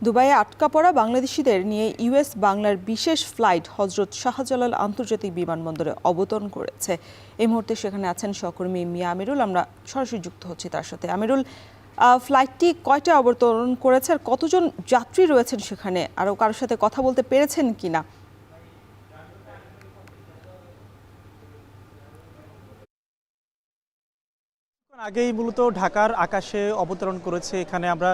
দুবাইয়ে আটকা পড়া বাংলাদেশিদের নিয়ে ইউএস বাংলার বিশেষ ফ্লাইট হজরত শাহজালাল আন্তর্জাতিক বিমানবন্দরে অবতরণ করেছে। এই মুহূর্তে সেখানে আছেন সহকর্মী মিয়া আমিরুল। আমরা সরাসরি যুক্ত হচ্ছি তার সাথে। আমিরুল, ফ্লাইটটি কয়টা অবতরণ করেছে আর কতজন যাত্রী রয়েছেন সেখানে, আরও কারোর সাথে কথা বলতে পেরেছেন কিনা? আগেই মূলত ঢাকার আকাশে অবতরণ করেছে। এখানে আমরা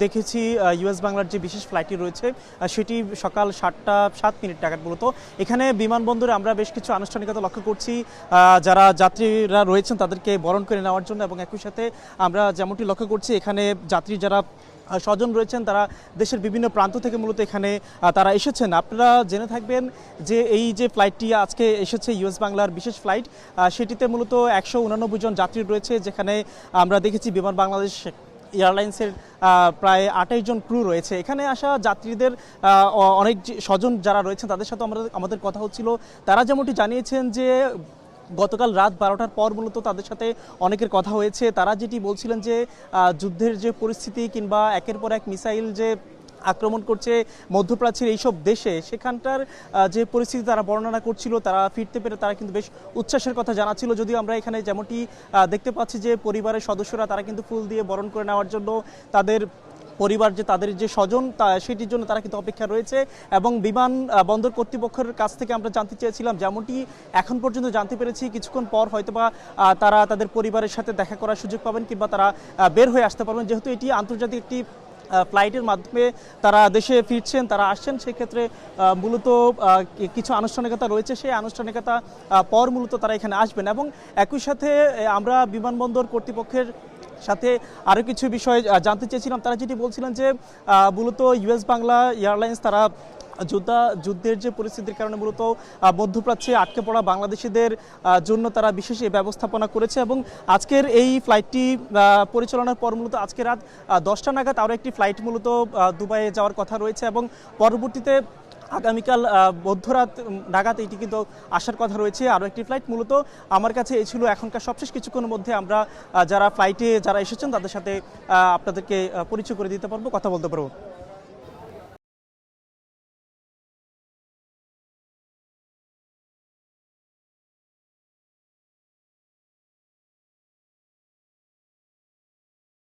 দেখেছি ইউএস বাংলার যে বিশেষ ফ্লাইটটি রয়েছে সেটি সকাল 7টা 7 মিনিট নাগাদ মূলত এখানে বিমানবন্দরে আমরা বেশ কিছু আনুষ্ঠানিকতা লক্ষ্য করছি যারা যাত্রীরা রয়েছেন তাদেরকে বরণ করে নেওয়ার জন্য, এবং একই সাথে আমরা যেমনটি লক্ষ্য করছি এখানে যাত্রী যারা স্বজন রয়েছেন তারা দেশের বিভিন্ন প্রান্ত থেকে মূলত এখানে তারা এসেছেন। আপনারা জেনে থাকবেন যে এই যে ফ্লাইটটি আজকে এসেছে ইউএস বাংলার বিশেষ ফ্লাইট, সেটিতে মূলত 189 জন যাত্রী রয়েছে, যেখানে আমরা দেখেছি বিমান বাংলাদেশ এয়ারলাইন্সের প্রায় 28 জন ক্রু রয়েছে। এখানে আসা যাত্রীদের অনেক স্বজন যারা রয়েছেন তাদের সাথে আমাদের কথা হচ্ছিল। তারা যেমনটি জানিয়েছেন যে গতকাল রাত 12টার পর মূলত তাদের সাথে অনেকের কথা হয়েছে। তারা যেটি বলছিলেন যে যুদ্ধের যে পরিস্থিতি কিংবা একের পর এক মিসাইল যে আক্রমণ করছে মধ্যপ্রাচ্যের এইসব দেশে, সেখানকার যে পরিস্থিতি তারা বর্ণনা করছিল, তারা ফিরতে পেরে তারা কিন্তু বেশ উচ্ছ্বাসের কথা জানাচ্ছিল। যদিও আমরা এখানে যেমনটি দেখতে পাচ্ছি যে পরিবারের সদস্যরা তারা কিন্তু ফুল দিয়ে বরণ করে নেওয়ার জন্য তাদের পরিবার যে তাদের যে স্বজন সেটির জন্য তারা কিন্তু অপেক্ষা রয়েছে। এবং বিমান বন্দর কর্তৃপক্ষের কাছ থেকে আমরা জানতে চেয়েছিলাম, যেমনটি এখন পর্যন্ত জানতে পেরেছি কিছুক্ষণ পর হয়তোবা তারা তাদের পরিবারের সাথে দেখা করার সুযোগ পাবেন কিংবা তারা বের হয়ে আসতে পারবেন। যেহেতু এটি আন্তর্জাতিক একটি ফ্লাইটের মাধ্যমে তারা দেশে ফিরছেন, তারা আসছেন, সেক্ষেত্রে মূলত কিছু আনুষ্ঠানিকতা রয়েছে, সেই আনুষ্ঠানিকতা পর মূলত তারা এখানে আসবেন। এবং একই সাথে আমরা বিমানবন্দর কর্তৃপক্ষের সাথে আরও কিছু বিষয় জানতে চেয়েছিলাম। তারা যেটি বলছিলেন যে মূলত ইউএস বাংলা এয়ারলাইন্স তারা যুদ্ধের যে পরিস্থিতির কারণে মূলত মধ্যপ্রাচ্যে আটকে পড়া বাংলাদেশিদের জন্য তারা বিশেষ এই ব্যবস্থাপনা করেছে। এবং আজকের এই ফ্লাইটটি পরিচালনার পর মূলত আজকে রাত 10টা নাগাদ আরও একটি ফ্লাইট মূলত দুবাইয়ে যাওয়ার কথা রয়েছে, এবং পরবর্তীতে আগামীকাল মধ্যরাত নাগাদ এটি কিন্তু আসার কথা রয়েছে আরও একটি ফ্লাইট। মূলত আমার কাছে এই ছিল এখনকার সবশেষ কিছুক্ষণের মধ্যে আমরা যারা ফ্লাইটে যারা এসেছেন তাদের সাথে আপনাদেরকে পরিচয় করে দিতে পারবো, কথা বলতে পারবো।